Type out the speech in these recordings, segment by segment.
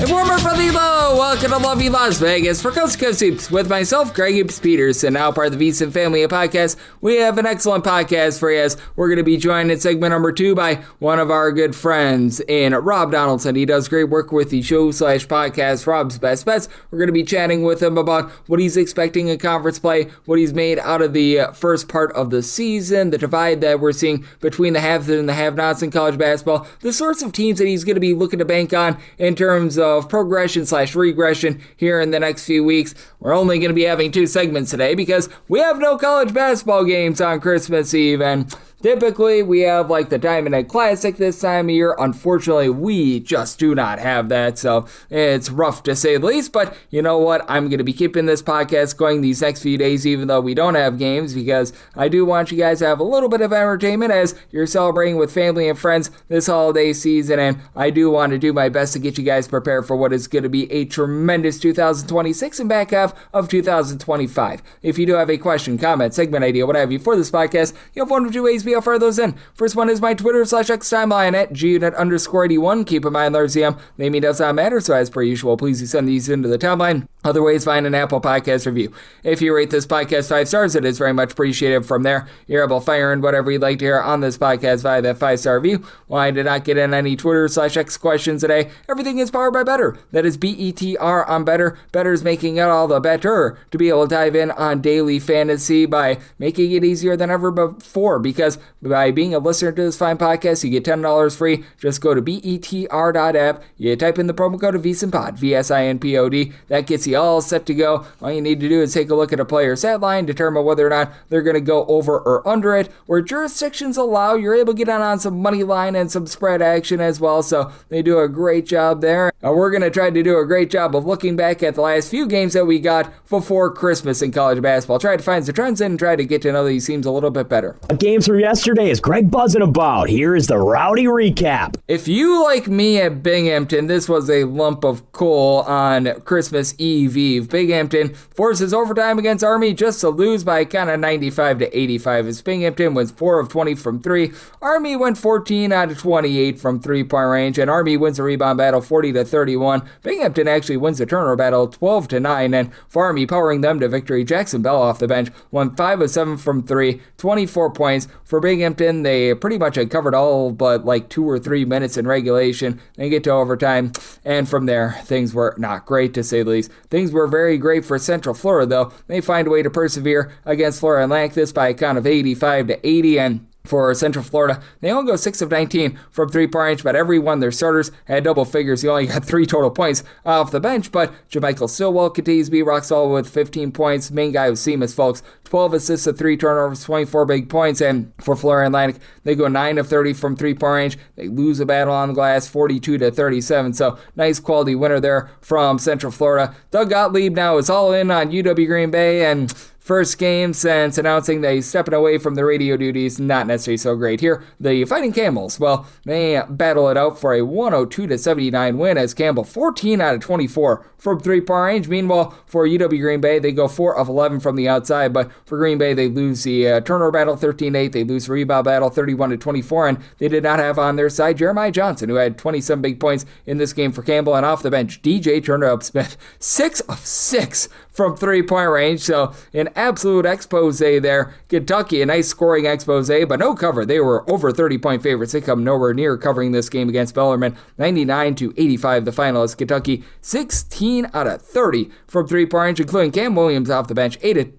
And warmer from the low, welcome to lovely Las Vegas for Coast to Coast Hoops with myself, Greg Hoops Peterson, now part of the VSiN family of podcasts. We have an excellent podcast for you as we're going to be joined in segment number 2 by one of our good friends in Rob Donaldson. He does great work with the show/podcast Rob's Best Bets. We're going to be chatting with him about what he's expecting in conference play, what he's made out of the first part of the season, the divide that we're seeing between the haves and the have-nots in college basketball, the sorts of teams that he's going to be looking to bank on in terms of progression/regression here in the next few weeks. We're only going to be having 2 segments today because we have no college basketball games on Christmas Eve, and typically, we have like the Diamond Head Classic this time of year. Unfortunately, we just do not have that, so it's rough to say the least. But you know what? I'm going to be keeping this podcast going these next few days, even though we don't have games, because I do want you guys to have a little bit of entertainment as you're celebrating with family and friends this holiday season, and I do want to do my best to get you guys prepared for what is going to be a tremendous 2026 and back half of 2025. If you do have a question, comment, segment idea, what have you for this podcast, you have one of 2 ways I'll fire those in. First one is my Twitter/X timeline at gunit_81. Keep in mind, large CM, name does not matter, so as per usual, please do send these into the timeline. Other ways, find an Apple Podcast review. If you rate this podcast 5 stars, it is very much appreciated. From there, you're able to fire in whatever you'd like to hear on this podcast via that 5-star review. While I did not get in any Twitter/X questions today, everything is powered by Better. That is BETR on Better. Better is making it all the better to be able to dive in on daily fantasy by making it easier than ever before, because by being a listener to this fine podcast, you get $10 free. Just go to BETR.app. You type in the promo code of VSINPOD, VSINPOD. That gets you all set to go. All you need to do is take a look at a player's stat line, determine whether or not they're going to go over or under it. Where jurisdictions allow, you're able to get on some money line and some spread action as well. So they do a great job there. We're going to try to do a great job of looking back at the last few games that we got before Christmas in college basketball. Try to find some trends and try to get to know these teams a little bit better. Games from yesterday is Greg buzzing about. Here is the rowdy recap. If you, like me at Binghamton, this was a lump of coal on Christmas Eve. Binghamton forces overtime against Army just to lose by kind of 95-85 as Binghamton wins 4 of 20 from 3. Army went 14 out of 28 from 3-point range, and Army wins the rebound battle 40-31. Binghamton actually wins the turnover battle 12-9, and for Army powering them to victory, Jackson Bell off the bench won 5 of 7 from 3, 24 points. For Binghamton, they pretty much had covered all but like 2 or 3 minutes in regulation. They get to overtime, and from there, things were not great to say the least. Things were very great for Central Florida, though. They find a way to persevere against Florida Atlantic, this by a count of 85-80, and for Central Florida, they only go 6 of 19 from 3-point range, but every one of their starters had double figures. He only got 3 total points off the bench, but JaMychal Stillwell continues to be rock solid with 15 points. Main guy was Seamus, folks. 12 assists of 3 turnovers, 24 big points, and for Florida Atlantic, they go 9 of 30 from 3-point range. They lose a battle on the glass, 42-37, so nice quality winner there from Central Florida. Doug Gottlieb now is all in on UW Green Bay, and first game since announcing that he's stepping away from the radio duties, not necessarily so great here. The Fighting Camels, well, they battle it out for a 102-79 win as Campbell 14 out of 24 from 3-point range. Meanwhile, for UW Green Bay, they go 4 of 11 from the outside, but for Green Bay, they lose the turnover battle 13-8, they lose the rebound battle 31-24, and they did not have on their side Jeremiah Johnson, who had 27 big points in this game for Campbell, and off the bench, DJ Turner-Upsmith, 6 of 6 from 3-point range, so an absolute expose there. Kentucky, a nice scoring expose, but no cover. They were over 30-point favorites. They come nowhere near covering this game against Bellarmine. 99-85, the final is Kentucky 16 out of 30 from 3-point range, including Cam Williams off the bench, 8 of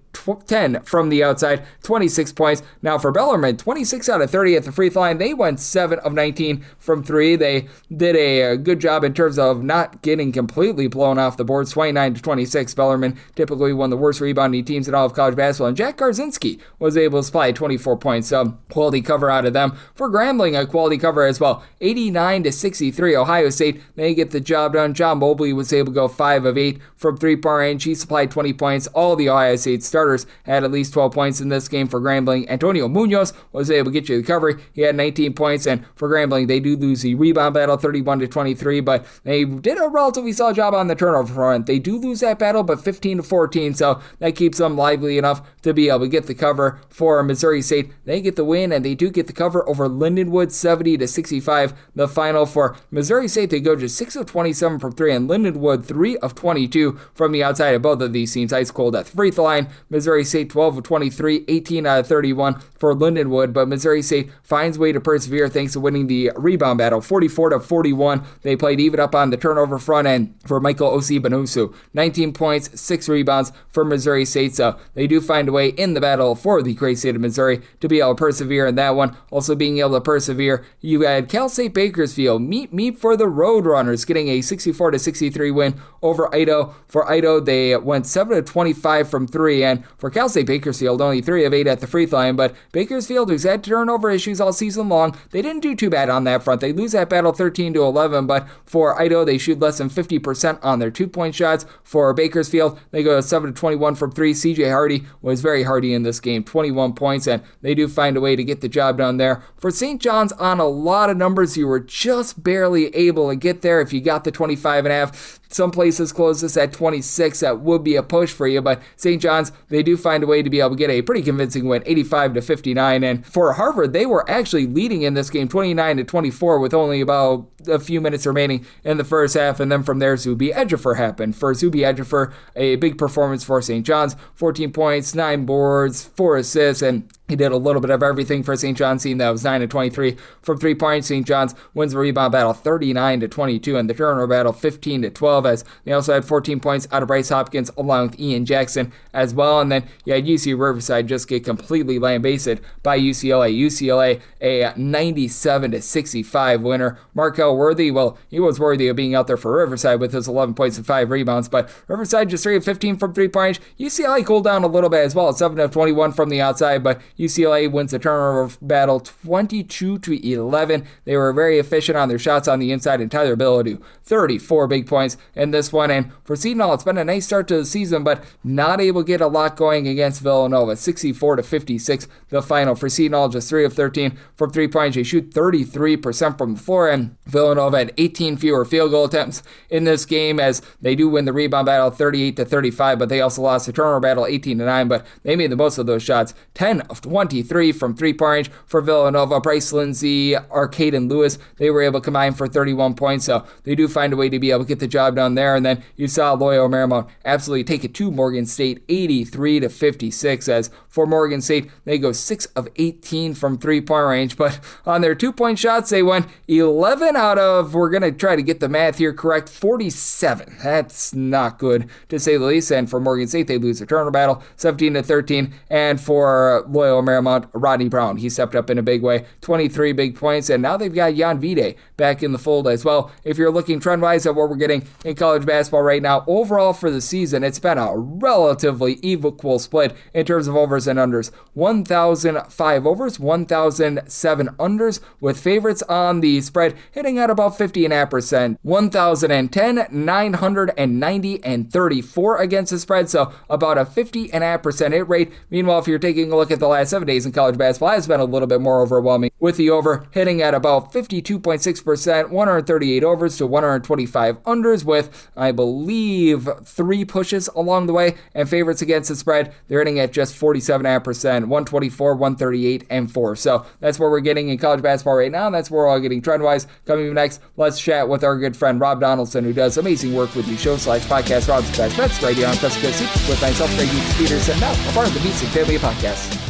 10 from the outside, 26 points. Now for Bellarmine, 26 out of 30 at the free throw line. They went 7 of 19 from 3. They did a good job in terms of not getting completely blown off the boards, 29-26. Bellarmine, typically one of the worst rebounding teams in all of college basketball, and Jack Garzinski was able to supply 24 points. So quality cover out of them. For Grambling, a quality cover as well, 89-63. Ohio State, they get the job done. John Mobley was able to go 5 of 8 from 3-point range. He supplied 20 points. All the Ohio State starters starters had at least 12 points in this game. For Grambling, Antonio Munoz was able to get you the recovery. He had 19 points, and for Grambling, they do lose the rebound battle 31-23, but they did a relatively solid job on the turnover front. They do lose that battle, but 15-14, so that keeps them lively enough to be able to get the cover. For Missouri State, they get the win, and they do get the cover over Lindenwood 70-65. The final for Missouri State, they go just 6 of 27 from 3, and Lindenwood 3 of 22 from the outside of both of these teams. Ice cold at the free throw line. Missouri State 12 of 23, 18 out of 31 for Lindenwood, but Missouri State finds a way to persevere thanks to winning the rebound battle 44-41. They played even up on the turnover front end for Michael Osi-Banusu. 19 points, 6 rebounds for Missouri State, so they do find a way in the battle for the great state of Missouri to be able to persevere in that one. Also being able to persevere, you had Cal State Bakersfield meet for the Roadrunners, getting a 64-63 win over Idaho. For Idaho, they went 7 of 25 from 3, and for Cal State Bakersfield, only 3 of 8 at the free throw line, but Bakersfield, who's had turnover issues all season long, they didn't do too bad on that front. They lose that battle 13-11, but for Idaho, they shoot less than 50% on their 2-point shots. For Bakersfield, they go 7 of 21 from 3. CJ Hardy was very hardy in this game, 21 points, and they do find a way to get the job done there. For St. John's, on a lot of numbers, you were just barely able to get there if you got the 25.5. Some places close this at 26. That would be a push for you, but St. John's, they do find a way to be able to get a pretty convincing win, 85-59. And for Harvard, they were actually leading in this game, 29-24, with only about a few minutes remaining in the first half, and then from there, Zuby Ejiofor happened. For Zuby Ejiofor, a big performance for St. John's, 14 points, 9 boards, 4 assists, and he did a little bit of everything for St. John's team. That was 9 of 23 from 3 points. St. John's wins the rebound battle 39-22 and the turnover battle 15-12, as they also had 14 points out of Bryce Hopkins along with Ian Jackson as well. And then you had UC Riverside just get completely lambasted by UCLA. UCLA, a 97-65 winner. Markel Worthy, well, he was worthy of being out there for Riverside with his 11 points and 5 rebounds, but Riverside just 3 of 15 from 3-point range. UCLA cooled down a little bit as well, 7 of 21 from the outside, but UCLA wins the turnover battle 22-11. They were very efficient on their shots on the inside, and Tyler Bilodeau, 34 big points in this one. And for Seton Hall, it's been a nice start to the season, but not able to get a lot going against Villanova. 64-56, the final. For Seton Hall, just 3 of 13 from 3 points. They shoot 33% from the floor, and Villanova had 18 fewer field goal attempts in this game, as they do win the rebound battle 38-35, but they also lost the turnover battle 18-9, but they made the most of those shots. 10 of 23 from 3-point range for Villanova. Bryce Lindsey, Arcaden Lewis, they were able to combine for 31 points, so they do find a way to be able to get the job done there. And then you saw Loyola Marymount absolutely take it to Morgan State 83-56, as for Morgan State, they go 6 of 18 from 3-point range, but on their 2-point shots, they went 11 out of, we're going to try to get the math here correct, 47. That's not good, to say the least. And for Morgan State, they lose the turnover battle 17-13, and for Loyola Marymount, Rodney Brown, he stepped up in a big way, 23 big points, and now they've got Jan Vide back in the fold as well. If you're looking trend-wise at what we're getting in college basketball right now, overall for the season, it's been a relatively equal split in terms of overs and unders. 1,005 overs, 1,007 unders, with favorites on the spread hitting at about 50.5%. 1,010, 990, and 34 against the spread, so about a 50.5% hit rate. Meanwhile, if you're taking a look at the last 7 days in college basketball, has been a little bit more overwhelming, with the over hitting at about 52.6%, 138 overs to 125 unders, with, I believe, 3 pushes along the way, and favorites against the spread, they're hitting at just 47.5%, 124, 138, and 4. So that's what we're getting in college basketball right now, and that's where we're all getting trend-wise. Coming up next, let's chat with our good friend Rob Donaldson, who does amazing work with the show/podcast Rob's Best Bets right here on Coast to Coast Hoops, with myself, Greg Peterson, now a part of the VSiN Family Podcast.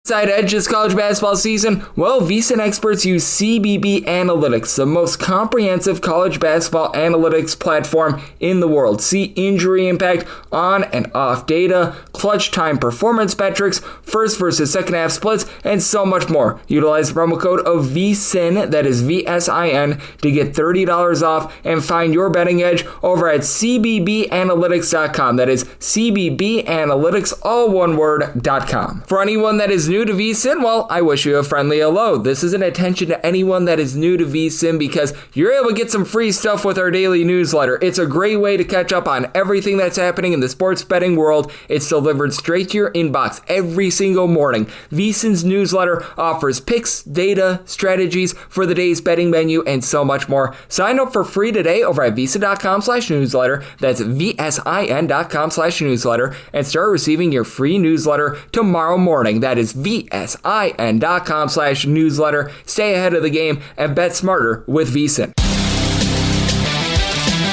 Side edge this college basketball season? Well, VSiN experts use CBB Analytics, the most comprehensive college basketball analytics platform in the world. See injury impact, on and off data, clutch time performance metrics, first versus second half splits, and so much more. Utilize the promo code of VSiN, that is VSIN, to get $30 off and find your betting edge over at CBBAnalytics.com. That is CBBAnalytics, all one word, .com. For anyone that is new new to VSiN? Well, I wish you a friendly hello. This is an attention to anyone that is new to VSiN because you're able to get some free stuff with our daily newsletter. It's a great way to catch up on everything that's happening in the sports betting world. It's delivered straight to your inbox every single morning. VSiN's newsletter offers picks, data, strategies for the day's betting menu, and so much more. Sign up for free today over at VSiN.com/newsletter. That's VSIN.com/newsletter and start receiving your free newsletter tomorrow morning. That is VSIN.com/newsletter. Stay ahead of the game and bet smarter with VSiN.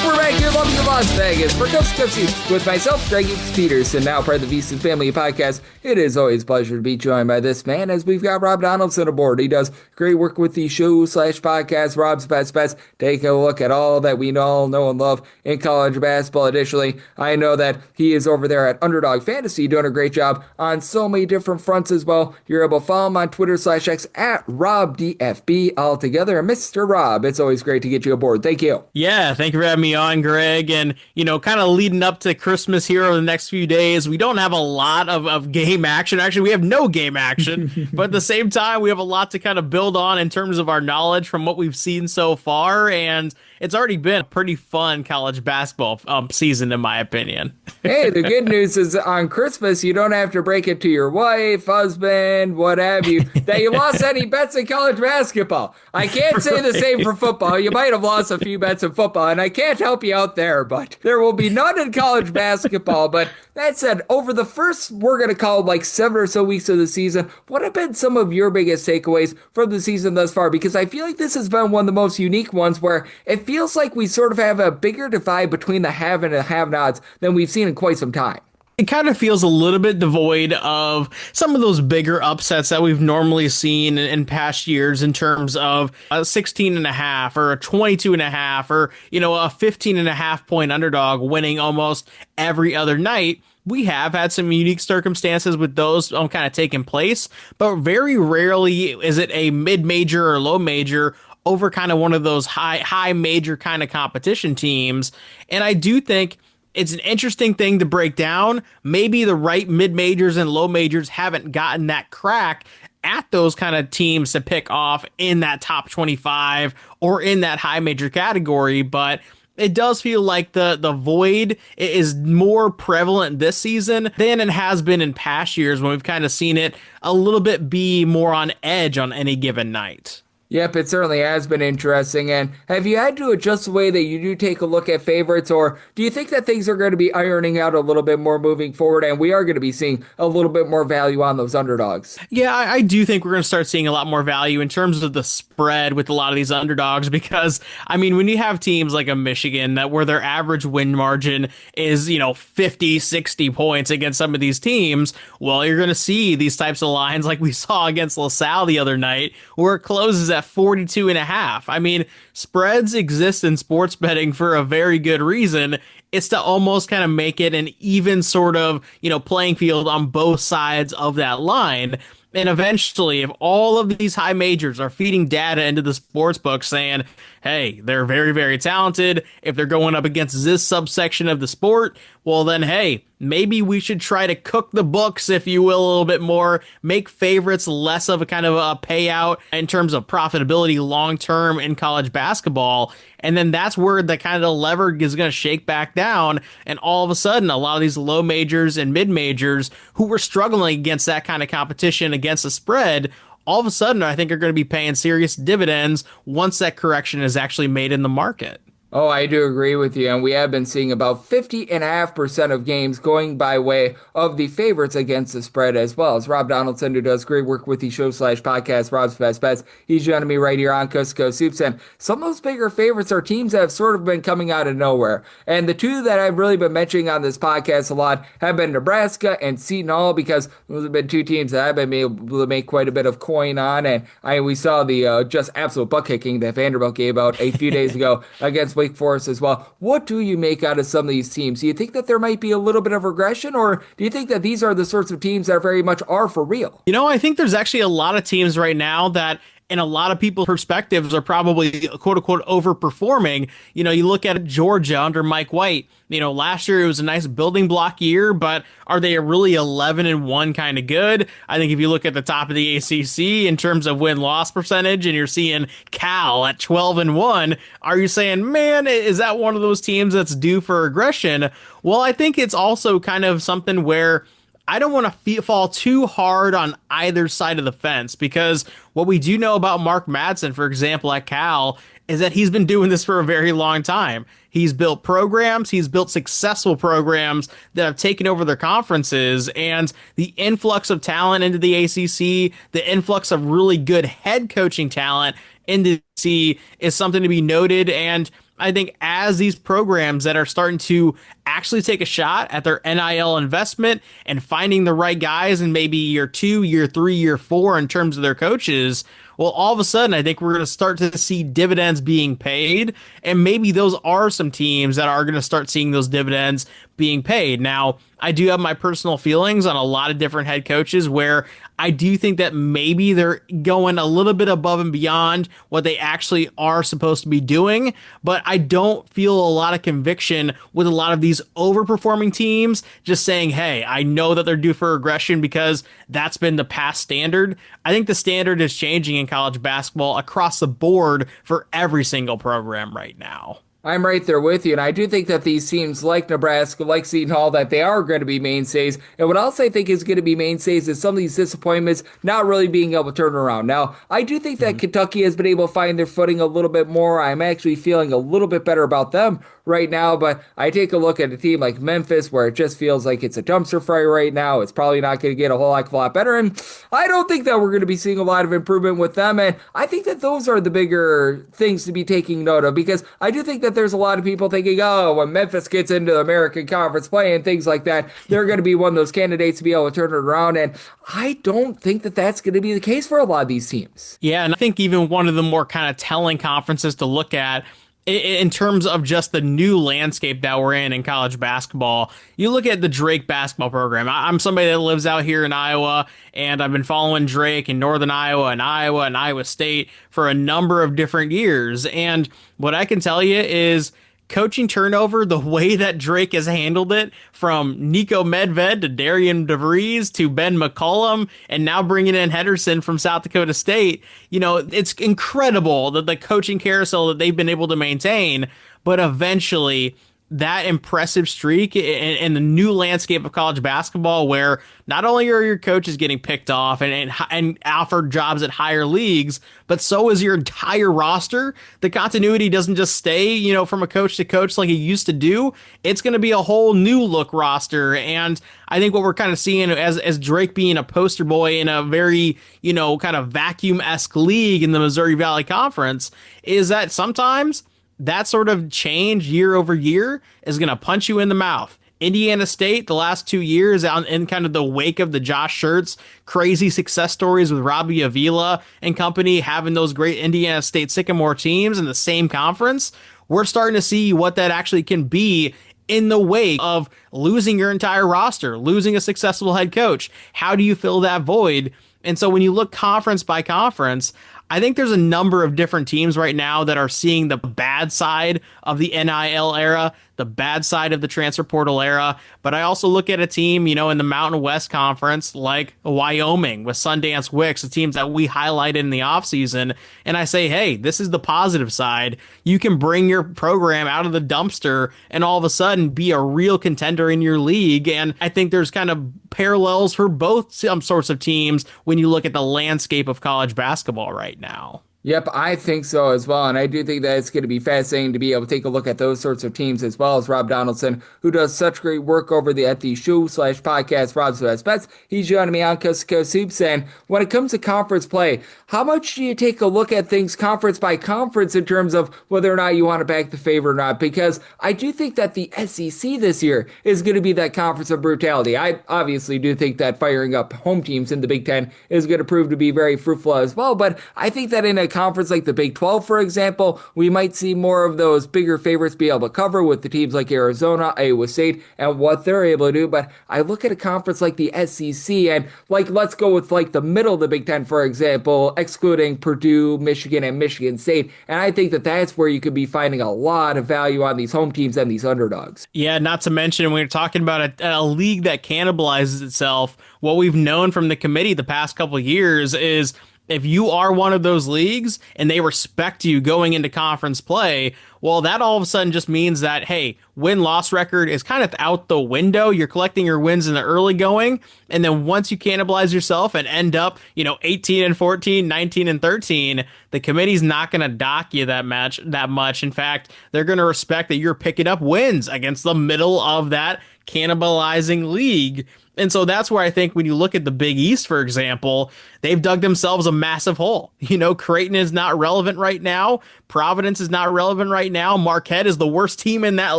We're back here, welcome to Las Vegas for Coast to Coast with myself, Greg Peterson, now part of the VSiN Family Podcast. It is always a pleasure to be joined by this man as we've got Rob Donaldson aboard. He does great work with the show/podcast, Rob's Best Bets. Take a look at all that we all know and love in college basketball. Additionally, I know that he is over there at Underdog Fantasy doing a great job on so many different fronts as well. You're able to follow him on Twitter/X at RobDFB altogether. And Mr. Rob, it's always great to get you aboard. Thank you. Yeah, thank you for having me on, Greg. And, kind of leading up to Christmas here over the next few days, we don't have a lot of game action. Actually, we have no game action. But at the same time, we have a lot to kind of build on in terms of our knowledge from what we've seen so far. And it's already been a pretty fun college basketball season, in my opinion. Hey, the good news is on Christmas, you don't have to break it to your wife, husband, what have you, that you lost any bets in college basketball. I can't say the same for football. You might have lost a few bets in football, and I can't help you out there, but there will be none in college basketball. But that said, over the first, we're going to call it like 7 or so weeks of the season, what have been some of your biggest takeaways from the season thus far? Because I feel like this has been one of the most unique ones where it feels like we sort of have a bigger divide between the have and the have-nots than we've seen in quite some time. It kind of feels a little bit devoid of some of those bigger upsets that we've normally seen in past years in terms of a 16.5 or a 22.5 or, a 15.5 point underdog winning almost every other night. We have had some unique circumstances with those kind of taking place, but very rarely is it a mid-major or low-major over kind of one of those high major kind of competition teams. And I do think it's an interesting thing to break down. Maybe the right mid-majors and low majors haven't gotten that crack at those kind of teams to pick off in that top 25 or in that high major category, but it does feel like the void is more prevalent this season than it has been in past years when we've kind of seen it a little bit be more on edge on any given night. Yep, it certainly has been interesting. And have you had to adjust the way that you do take a look at favorites, or do you think that things are going to be ironing out a little bit more moving forward and we are going to be seeing a little bit more value on those underdogs? Yeah, I do think we're going to start seeing a lot more value in terms of the spread with a lot of these underdogs because, when you have teams like a Michigan where their average win margin is, 50, 60 points against some of these teams, well, you're going to see these types of lines like we saw against LaSalle the other night where it closes at 42.5. Spreads exist in sports betting for a very good reason. It's to almost kind of make it an even sort of, playing field on both sides of that line. And eventually, if all of these high majors are feeding data into the sports book saying, hey, they're very, very talented, if they're going up against this subsection of the sport, well then, hey, maybe we should try to cook the books, if you will, a little bit more, make favorites less of a kind of a payout in terms of profitability long-term in college basketball. And then that's where the kind of lever is going to shake back down. And all of a sudden, a lot of these low majors and mid majors who were struggling against that kind of competition against the spread, all of a sudden, I think are going to be paying serious dividends once that correction is actually made in the market. Oh, I do agree with you, and we have been seeing about 50.5% of games going by way of the favorites against the spread as well. As Rob Donaldson, who does great work with the show/podcast, Rob's Best Bets, he's joining me right here on Coast to Coast Hoops, and some of those bigger favorites are teams that have sort of been coming out of nowhere. And the two that I've really been mentioning on this podcast a lot have been Nebraska and Seton Hall, because those have been two teams that I've been able to make quite a bit of coin on, and we saw the just absolute butt kicking that Vanderbilt gave out a few days ago against Wake Forest as well. What do you make out of some of these teams? Do you think that there might be a little bit of regression, or do you think that these are the sorts of teams that very much are for real? I think there's actually a lot of teams right now that and a lot of people's perspectives are probably quote unquote overperforming. You look at Georgia under Mike White. Last year it was a nice building block year, but are they a really 11-1 kind of good? I think if you look at the top of the ACC in terms of win-loss percentage and you're seeing Cal at 12-1, are you saying, man, is that one of those teams that's due for regression? Well, I think it's also kind of something where I don't want to fall too hard on either side of the fence, because what we do know about Mark Madsen, for example, at Cal, is that he's been doing this for a very long time. He's built programs, he's built successful programs that have taken over their conferences, and the influx of talent into the ACC, the influx of really good head coaching talent into the ACC is something to be noted. And I think as these programs that are starting to actually take a shot at their NIL investment and finding the right guys in maybe year 2, year 3, year 4 in terms of their coaches, well, all of a sudden, I think we're going to start to see dividends being paid. And maybe those are some teams that are going to start seeing those dividends being paid. Now, I do have my personal feelings on a lot of different head coaches where I do think that maybe they're going a little bit above and beyond what they actually are supposed to be doing. But I don't feel a lot of conviction with a lot of these overperforming teams just saying, hey, I know that they're due for regression because that's been the past standard. I think the standard is changing in college basketball across the board for every single program right now. I'm right there with you, and I do think that these teams like Nebraska, like Seton Hall, that they are going to be mainstays. And what else I think is going to be mainstays is some of these disappointments not really being able to turn around. Now, I do think that Kentucky has been able to find their footing a little bit more. I'm actually feeling a little bit better about them right now, but I take a look at a team like Memphis where it just feels like it's a dumpster fire right now. It's probably not going to get a whole heck of a lot better, and I don't think that we're going to be seeing a lot of improvement with them, and I think that those are the bigger things to be taking note of, because I do think that there's a lot of people thinking, oh, when Memphis gets into the American Conference play and things like that, they're going to be one of those candidates to be able to turn it around, and I don't think that that's going to be the case for a lot of these teams. Yeah, and I think even one of the more kind of telling conferences to look at in terms of just the new landscape that we're in college basketball, you look at the Drake basketball program. I'm somebody that lives out here in Iowa, and I've been following Drake in Northern Iowa and Iowa State for a number of different years. And what I can tell you is coaching turnover, the way that Drake has handled it, from Nico Medved to Darian DeVries to Ben McCollum, and now bringing in Henderson from South Dakota State, it's incredible that the coaching carousel that they've been able to maintain. But eventually, that impressive streak in the new landscape of college basketball, where not only are your coaches getting picked off and offered jobs at higher leagues, but so is your entire roster. The continuity doesn't just stay, from a coach to coach like it used to do. It's going to be a whole new look roster. And I think what we're kind of seeing as Drake being a poster boy in a very, kind of vacuum-esque league in the Missouri Valley Conference is that sometimes that sort of change year over year is going to punch you in the mouth. Indiana State, the last 2 years, in kind of the wake of the Josh Schertz crazy success stories with Robbie Avila and company, having those great Indiana State Sycamore teams in the same conference, we're starting to see what that actually can be in the wake of losing your entire roster, losing a successful head coach. How do you fill that void? And so when you look conference by conference, I think there's a number of different teams right now that are seeing the bad side of the NIL era, the bad side of the transfer portal era. But I also look at a team, in the Mountain West Conference like Wyoming with Sundance Wicks, the teams that we highlighted in the offseason. And I say, hey, this is the positive side. You can bring your program out of the dumpster and all of a sudden be a real contender in your league. And I think there's kind of parallels for both some sorts of teams when you look at the landscape of college basketball right now. Yep, I think so as well, and I do think that it's going to be fascinating to be able to take a look at those sorts of teams, as well as Rob Donaldson, who does such great work over at the show/podcast Rob's Best Bets. He's joining me on Coast to Coast Hoops, and when it comes to conference play, how much do you take a look at things conference by conference in terms of whether or not you want to back the favorite or not? Because I do think that the SEC this year is going to be that conference of brutality. I obviously do think that firing up home teams in the Big Ten is going to prove to be very fruitful as well, but I think that in a conference like the Big 12, for example, we might see more of those bigger favorites be able to cover with the teams like Arizona, Iowa State, and what they're able to do. But I look at a conference like the SEC, and like let's go with like the middle of the Big 10, for example, excluding Purdue, Michigan, and Michigan State. And I think that that's where you could be finding a lot of value on these home teams and these underdogs. Yeah, not to mention when you're talking about a league that cannibalizes itself, what we've known from the committee the past couple of years is if you are one of those leagues and they respect you going into conference play, well, that all of a sudden just means that, hey, win-loss record is kind of out the window. You're collecting your wins in the early going. And then once you cannibalize yourself and end up, 18 and 14, 19 and 13, the committee's not going to dock you that much. In fact, they're going to respect that you're picking up wins against the middle of that cannibalizing league. And so that's where I think when you look at the Big East, for example, they've dug themselves a massive hole. Creighton is not relevant right now. Providence is not relevant right now. Marquette is the worst team in that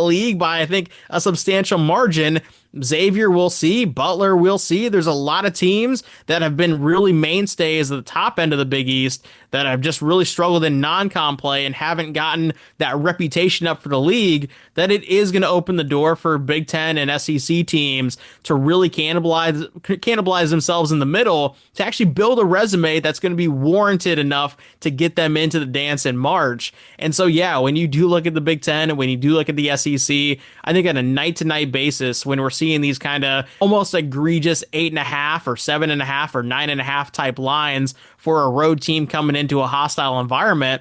league by, I think, a substantial margin. Xavier, we'll see. Butler, we'll see. There's a lot of teams that have been really mainstays at the top end of the Big East that have just really struggled in non-con play and haven't gotten that reputation up for the league, that it is going to open the door for Big Ten and SEC teams to really cannibalize themselves in the middle to actually build a resume that's going to be warranted enough to get them into the dance in March. And so, yeah, when you do look at the Big Ten and when you do look at the SEC, I think on a night-to-night basis, when we're seeing these kind of almost egregious 8.5 or 7.5 or 9.5 type lines for a road team coming into a hostile environment,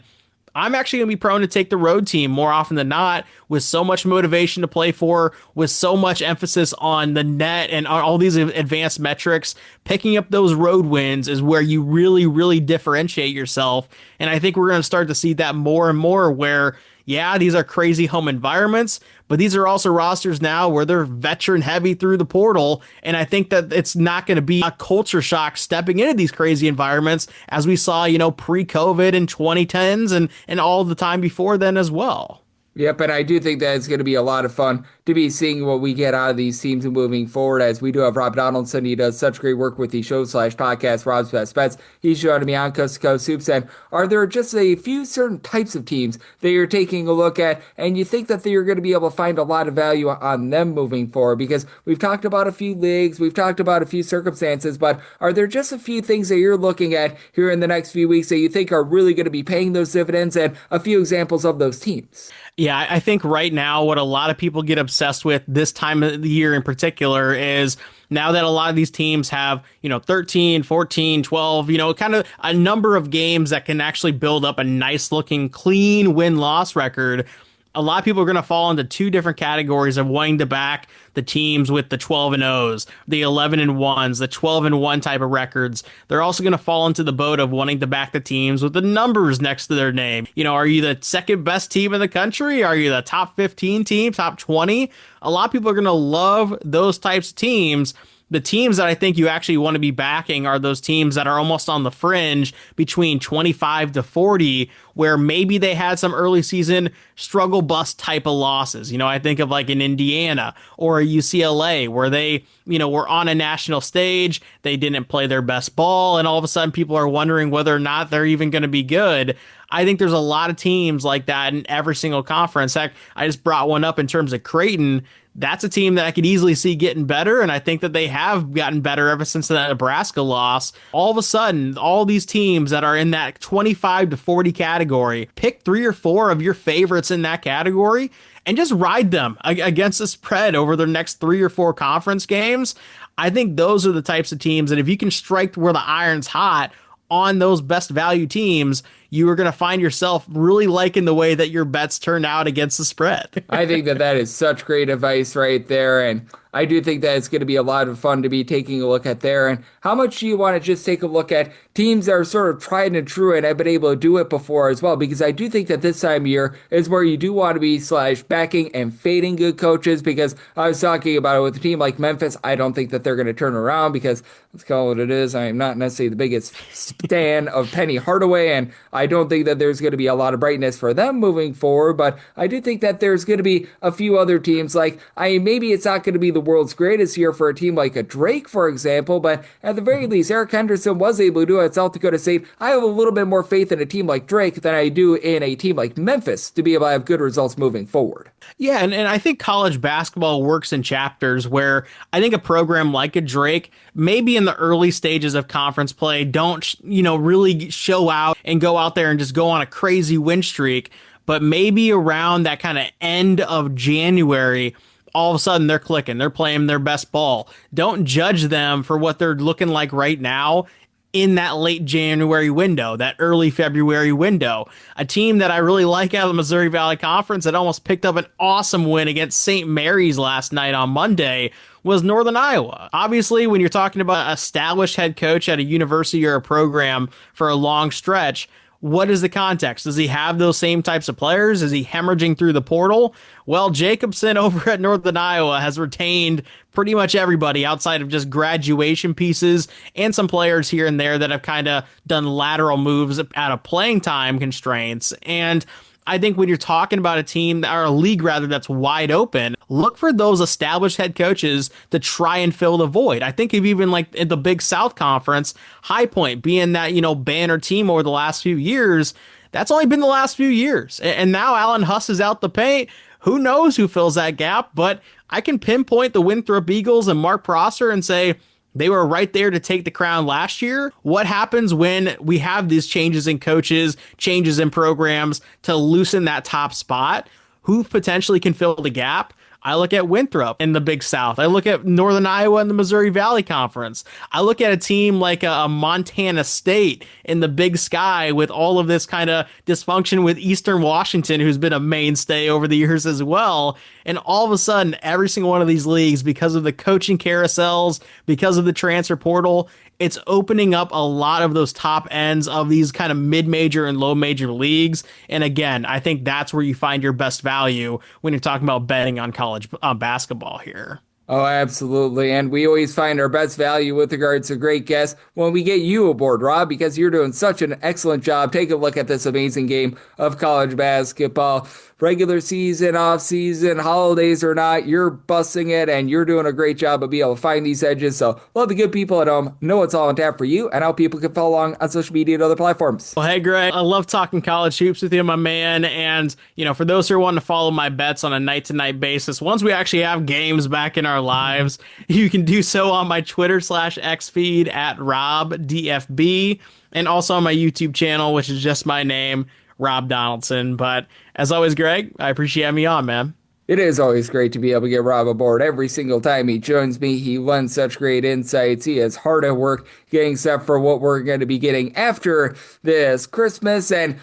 I'm actually going to be prone to take the road team more often than not, with so much motivation to play for, with so much emphasis on the net and on all these advanced metrics. Picking up those road wins is where you really, really differentiate yourself. And I think we're going to start to see that more and more where, yeah, these are crazy home environments, but these are also rosters now where they're veteran heavy through the portal. And I think that it's not going to be a culture shock stepping into these crazy environments as we saw, pre-COVID and 2010s and all the time before then as well. Yep, and I do think that it's going to be a lot of fun to be seeing what we get out of these teams moving forward, as we do have Rob Donaldson. He does such great work with the show/podcast, Rob's Best Bets. He's joining me on Coast to Coast Hoops. And are there just a few certain types of teams that you're taking a look at and you think that you're going to be able to find a lot of value on them moving forward? Because we've talked about a few leagues, we've talked about a few circumstances, but are there just a few things that you're looking at here in the next few weeks that you think are really going to be paying those dividends, and a few examples of those teams? Yeah, I think right now what a lot of people get obsessed with this time of the year in particular is now that a lot of these teams have, 13, 14, 12, kind of a number of games that can actually build up a nice looking clean win-loss record. A lot of people are going to fall into two different categories of wanting to back the teams with the 12 and 0s, the 11 and 1s, the 12 and 1 type of records. They're also going to fall into the boat of wanting to back the teams with the numbers next to their name. Are you the second best team in the country? Are you the top 15 team, top 20? A lot of people are going to love those types of teams. The teams that I think you actually want to be backing are those teams that are almost on the fringe between 25 to 40, where maybe they had some early season struggle bust type of losses. I think of like an Indiana or a UCLA where they, were on a national stage. They didn't play their best ball. And all of a sudden people are wondering whether or not they're even going to be good. I think there's a lot of teams like that in every single conference. Heck, I just brought one up in terms of Creighton. That's a team that I could easily see getting better, and I think that they have gotten better ever since that Nebraska loss. All of a sudden, all these teams that are in that 25 to 40 category, pick 3 or 4 of your favorites in that category and just ride them against the spread over their next 3 or 4 conference games. I think those are the types of teams that if you can strike where the iron's hot on those best value teams, you are going to find yourself really liking the way that your bets turned out against the spread. I think that is such great advice right there. And I do think that it's going to be a lot of fun to be taking a look at there. And how much do you want to just take a look at teams that are sort of tried and true and have been able to do it before as well? Because I do think that this time of year is where you do want to be backing and fading good coaches, because I was talking about it with a team like Memphis. I don't think that they're going to turn around because let's call it what it is. I am not necessarily the biggest stan of Penny Hardaway, and I I don't think that there's going to be a lot of brightness for them moving forward, but I do think that there's going to be a few other teams. Like, maybe it's not going to be the world's greatest year for a team like a Drake, for example, but at the very least, Eric Henderson was able to do it at South Dakota State. I have a little bit more faith in a team like Drake than I do in a team like Memphis to be able to have good results moving forward. Yeah, and I think college basketball works in chapters where I think a program like a Drake, maybe in the early stages of conference play, don't, really show out and go out there and just go on a crazy win streak. But maybe around that kind of end of January, all of a sudden they're clicking, they're playing their best ball. Don't judge them for what they're looking like right now in that late January window, that early February window. A team that I really like out of the Missouri Valley Conference that almost picked up an awesome win against St. Mary's last night on Monday was Northern Iowa. Obviously, when you're talking about an established head coach at a university or a program for a long stretch, what is the context? Does he have those same types of players? Is he hemorrhaging through the portal? Well, Jacobson over at Northern Iowa has retained pretty much everybody outside of just graduation pieces and some players here and there that have kind of done lateral moves out of playing time constraints. And I think when you're talking about a team or a league rather that's wide open, look for those established head coaches to try and fill the void. I think of even like in the Big South Conference, High Point being that, banner team over the last few years, that's only been the last few years. And now Alan Huss is out the paint. Who knows who fills that gap? But I can pinpoint the Winthrop Eagles and Mark Prosser and say, they were right there to take the crown last year. What happens when we have these changes in coaches, changes in programs to loosen that top spot? Who potentially can fill the gap? I look at Winthrop in the Big South. I look at Northern Iowa in the Missouri Valley Conference. I look at a team like a Montana State in the Big Sky with all of this kind of dysfunction with Eastern Washington, who's been a mainstay over the years as well. And all of a sudden, every single one of these leagues, because of the coaching carousels, because of the transfer portal, it's opening up a lot of those top ends of these kind of mid-major and low-major leagues. And again, I think that's where you find your best value when you're talking about betting on college basketball here. Oh, absolutely. And we always find our best value with regards to great guests when we get you aboard, Rob, because you're doing such an excellent job. Take a look at this amazing game of college basketball. Regular season, off season, holidays or not, you're busting it and you're doing a great job of being able to find these edges. So let the good people at home know it's all on tap for you and how people can follow along on social media and other platforms. Well, hey, Greg, I love talking college hoops with you, my man. And, for those who are wanting to follow my bets on a night-to-night basis, once we actually have games back in our lives, you can do so on my Twitter/X feed at RobDFB and also on my YouTube channel, which is just my name, Rob Donaldson. But as always, Greg, I appreciate having me on, man. It is always great to be able to get Rob aboard every single time he joins me. He lends such great insights. He is hard at work getting set for what we're going to be getting after this Christmas and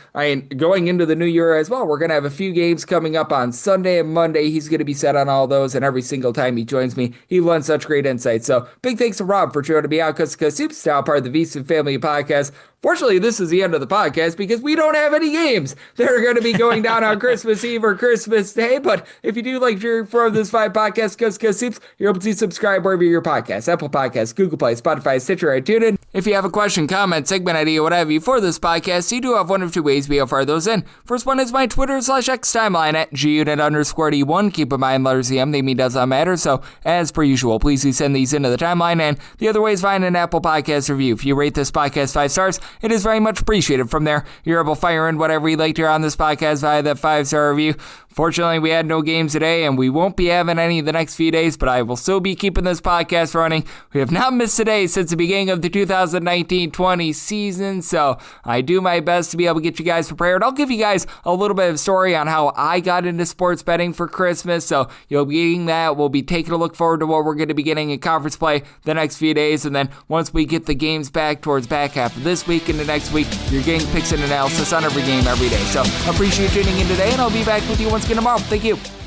going into the new year as well. We're going to have a few games coming up on Sunday and Monday. He's going to be set on all those, and every single time he joins me, he lends such great insights. So big thanks to Rob for joining me out because Soup's now part of the VSiN Family Podcast. Fortunately, this is the end of the podcast because we don't have any games that are going to be going down on Christmas Eve or Christmas Day. But if you do like your from this 5 podcast, because Soups, you're able to subscribe wherever your podcasts, Apple Podcasts, Google Play, Spotify, Stitcher, and TuneIn. If you have a question, comment, segment idea, what have you for this podcast, you do have one of two ways we fire those in. First one is my Twitter/X timeline at gunit_D1. Keep in mind, letters EM, they mean does not matter. So as per usual, please do send these into the timeline. And the other way is find an Apple Podcast review. If you rate this podcast 5 stars, it is very much appreciated. From there, you're able to fire in whatever you'd like to hear on this podcast via that 5-star review. Fortunately, we had no games today, and we won't be having any the next few days, but I will still be keeping this podcast running. We have not missed a day since the beginning of the 2019-20 season, so I do my best to be able to get you guys prepared. I'll give you guys a little bit of a story on how I got into sports betting for Christmas, so you'll be getting that. We'll be taking a look forward to what we're going to be getting in conference play the next few days, and then once we get the games back towards back half of this week and the next week, you're getting picks and analysis on every game every day. So appreciate you tuning in today, and I'll be back with you once again tomorrow. Thank you.